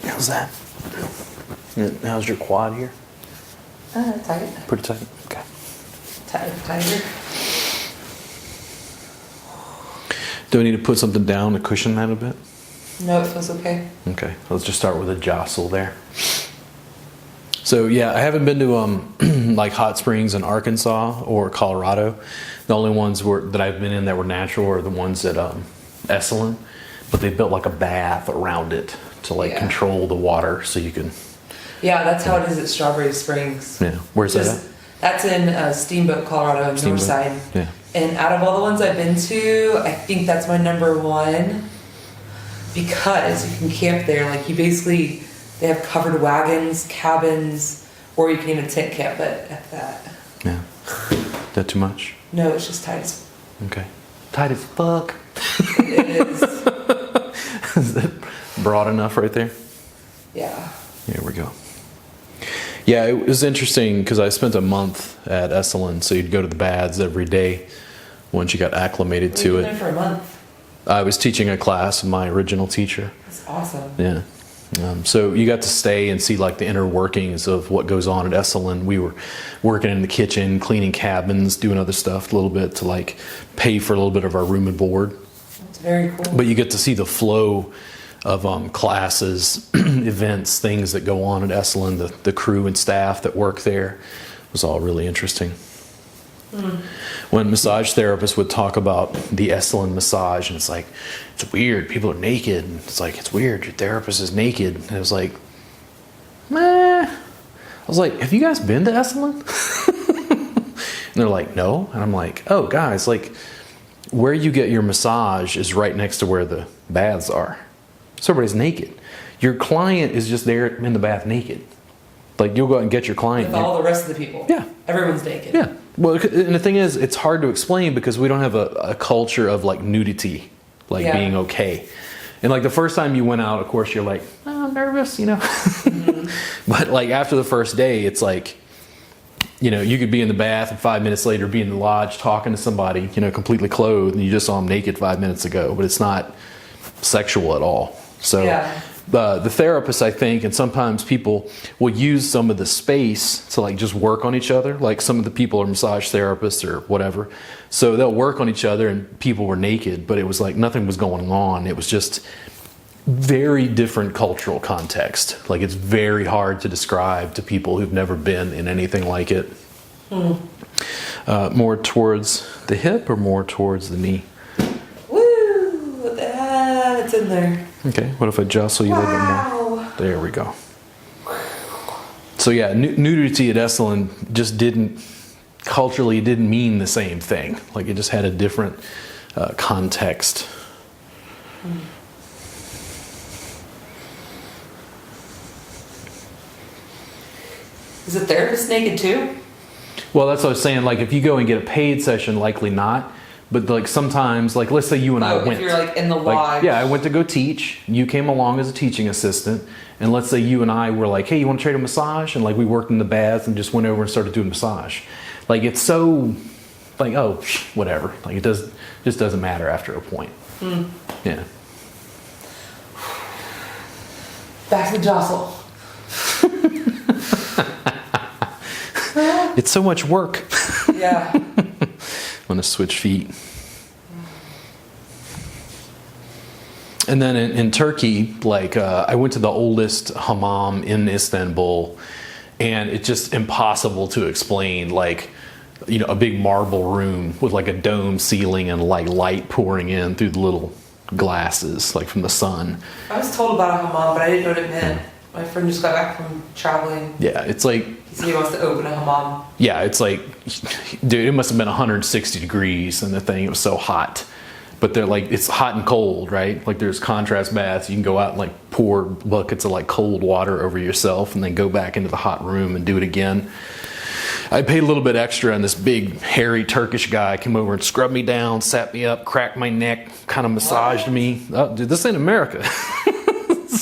How's that? How's your quad here? Tight. Pretty tight? Okay. Tighter. Do I need to put something down to cushion that a bit? No, it feels okay. Okay, let's just start with a jostle there. So yeah, I haven't been to like hot springs in Arkansas or Colorado. The only ones that I've been in that were natural are the ones at Esalen, but they built like a bath around it to like control the water so you can. Yeah, that's how it is at Strawberry Springs. Yeah, where's that at? That's in Steamboat, Colorado, Northside. Yeah. And out of all the ones I've been to, I think that's my number one because you can camp there. Like they have covered wagons, cabins, or you can even tent camp at that. Yeah. That too much? No, it's just tight as. Okay. Tight as fuck. It is. Is that broad enough right there? Yeah. Here we go. Yeah, it was interesting because I spent a month at Esalen, so you'd go to the baths every day once you got acclimated to it. There for a month. I was teaching a class with my original teacher. That's awesome. Yeah. So you got to stay and see like the inner workings of what goes on at Esalen. We were working in the kitchen, cleaning cabins, doing other stuff a little bit to like pay for a little bit of our room and board. That's very cool. But you get to see the flow of classes, events, things that go on at Esalen, the crew and staff that work there. It was all really interesting. When massage therapists would talk about the Esalen massage, and it's like, it's weird, people are naked, and it's like, it's weird, your therapist is naked, and it was like, meh. I was like, have you guys been to Esalen? And they're like, no. And I'm like, oh guys, like where you get your massage is right next to where the baths are. So everybody's naked. Your client is just there in the bath naked. Like you'll go out and get your client. With all the rest of the people. Yeah. Everyone's naked. Yeah. Well, and the thing is, it's hard to explain because we don't have a culture of like nudity, like being okay. And like the first time you went out, of course, you're like, oh, I'm nervous, you know. But like after the first day, it's like, you know, you could be in the bath and 5 minutes later be in the lodge talking to somebody, you know, completely clothed, and you just saw them naked 5 minutes ago. But it's not sexual at all. So the therapist, I think, and sometimes people will use some of the space to like just work on each other. Like some of the people are massage therapists or whatever. So they'll work on each other and people were naked, but it was like nothing was going on. It was just very different cultural context. Like it's very hard to describe to people who've never been in anything like it. More towards the hip or more towards the knee? Woo! It's in there. Okay, what if I jostle you a little bit more? There we go. So yeah, nudity at Esalen just culturally didn't mean the same thing. Like it just had a different context. Is the therapist naked too? Well, that's what I was saying. Like if you go and get a paid session, likely not. But like sometimes, like let's say you and I went. If you're like in the lodge. Yeah, I went to go teach. You came along as a teaching assistant. And let's say you and I were like, hey, you want to trade a massage? And like we worked in the baths and just went over and started doing massage. Like it's so, like, oh, whatever. Like it just doesn't matter after a point. Yeah. Back to the jostle. It's so much work. Yeah. Want to switch feet. And then in Turkey, like I went to the oldest hammam in Istanbul, and it's just impossible to explain. Like, you know, a big marble room with like a dome ceiling and like light pouring in through the little glasses, like from the sun. I was told about a hammam, but I didn't know what it meant. My friend just got back from traveling. Yeah, it's like... He said he wants to open a hammam. Yeah, it's like... Dude, it must have been 160 degrees in the thing. It was so hot. But they're like, it's hot and cold, right? Like there's contrast baths. You can go out and like pour buckets of like cold water over yourself and then go back into the hot room and do it again. I paid a little bit extra, and this big hairy Turkish guy came over and scrubbed me down, sat me up, cracked my neck, kind of massaged me. Oh, dude, this ain't America.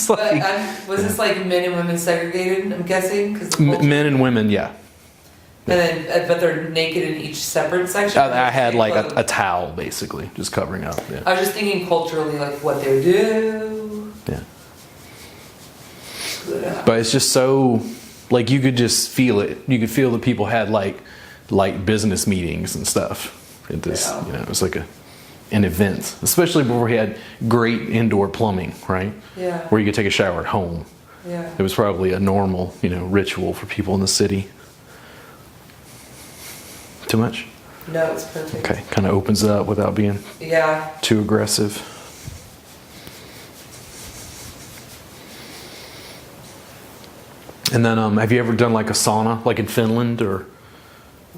Like, but, was this like men and women segregated, I'm guessing? 'Cause the culture- Men and women, yeah. Men and women, yeah. Yeah, it's like, dude, it must have been 160 degrees in the thing. It was so hot. But they're like, it's hot and cold, right? Like there's contrast baths. You can go out and like pour buckets of like cold water over yourself and then go back into the hot room and do it again. I paid a little bit extra, and this big hairy Turkish guy came over and scrubbed me down, sat me up, cracked my neck, kind of massaged me. Oh, dude, this ain't America. But was this like men and women segregated, I'm guessing? 'Cause the And then, but they're naked in each separate section. I had like a towel basically, just covering up. Yeah. I was just thinking culturally, like what they would do. Yeah. But it's just so, like, you could just feel it. You could feel that people had like business meetings and stuff. At this, you know, it was like an event, especially before we had great indoor plumbing, right? Yeah. Where you could take a shower at home. Yeah. It was probably a normal, you know, ritual for people in the city. Too much? No, it's perfect. Okay, kind of opens it up without being too aggressive. And then, have you ever done like a sauna, like in Finland or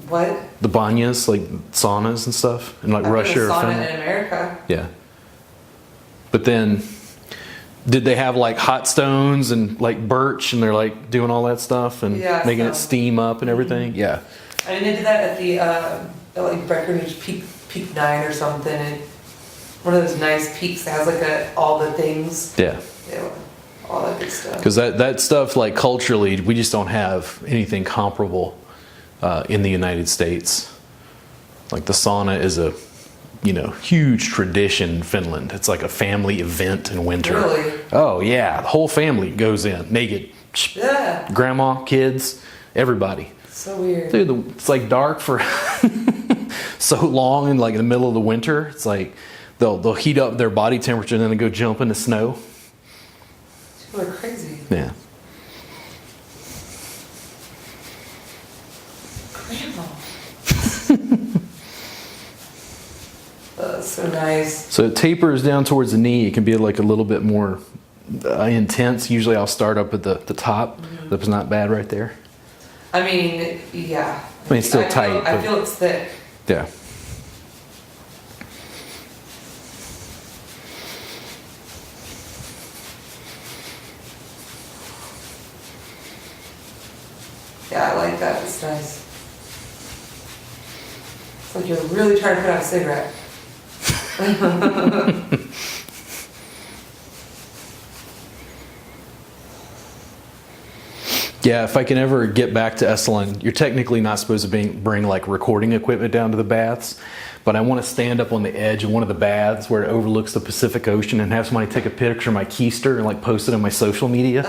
what? the banyas, like saunas and stuff, in like Russia or sauna Finland? in America. Yeah. But then, did they have like hot stones and like birch, and they're like doing all that stuff and making it steam up and everything? Mm-hmm. Yeah. I mean, they did that at the like Breckenridge Peak 9 or something. And one of those nice peaks that has like all the things. Yeah. All that good stuff. Because that stuff, like culturally, we just don't have anything comparable in the United States. Like the sauna is a, you know, huge tradition in Finland. It's like a family event in winter. Really? Oh yeah, the whole family goes in naked. Yeah. Grandma, kids, everybody. So weird. Dude, it's like dark for so long, and like in the middle of the winter, it's like they'll heat up their body temperature and then they go jump in the snow. People are crazy. Yeah. Grandma. That's so nice. So it tapers down towards the knee. It can be like a little bit more intense. Usually I'll start up at the top. Mm-hmm. That's not bad right there. I mean, yeah. I mean, it's still tight. I feel it's thick. Yeah. Yeah, I like that. It's nice. It's like you're really trying to put out a cigarette. Yeah, if I can ever get back to Esalen, you're technically not supposed to bring like recording equipment down to the baths, but I want to stand up on the edge of one of the baths where it overlooks the Pacific Ocean and have somebody take a picture of my keister and like post it on my social media.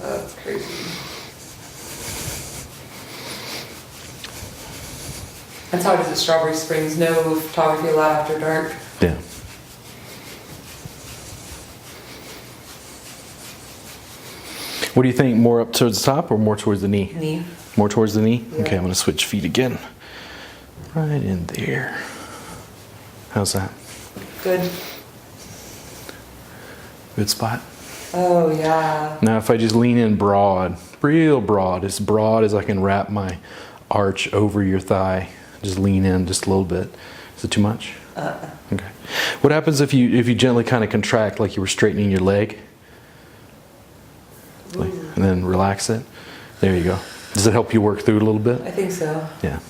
That's crazy. That's how it is at Strawberry Springs. No photography allowed after dark. Yeah. What do you think? More up towards the top or more towards the knee? Knee. More towards the knee? Yeah. Okay, I'm going to switch feet again. Right in there. How's that? Good. Good spot? Oh, yeah. Now if I just lean in broad, real broad as I can wrap my arch over your thigh, just lean in just a little bit. Is it too much? Okay. What happens if you gently kind of contract like you were straightening your leg? Like, and then relax it. There you go. Does it help you work through it a little bit? I think so. Yeah.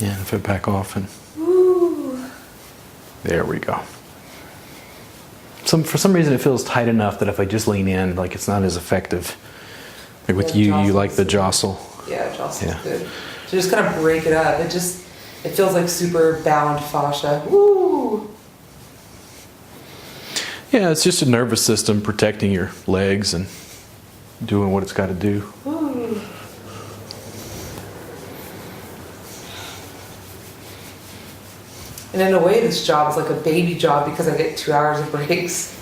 Yeah, and if it back off and there we go. For some reason it feels tight enough that if I just lean in, like it's not as effective. Like with you like the jostle. Yeah, jostle's good. So just kind of break it up. It feels like super bound fascia. Woo! Yeah, it's just a nervous system protecting your legs and doing what it's got to do. Woo. And in a way, this job is like a baby job because I get 2 hours of breaks.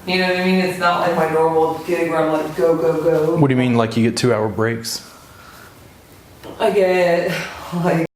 You know what I mean? It's not like my normal gig where I'm like, go, go, go. What do you mean, like you get 2 hour breaks? I get like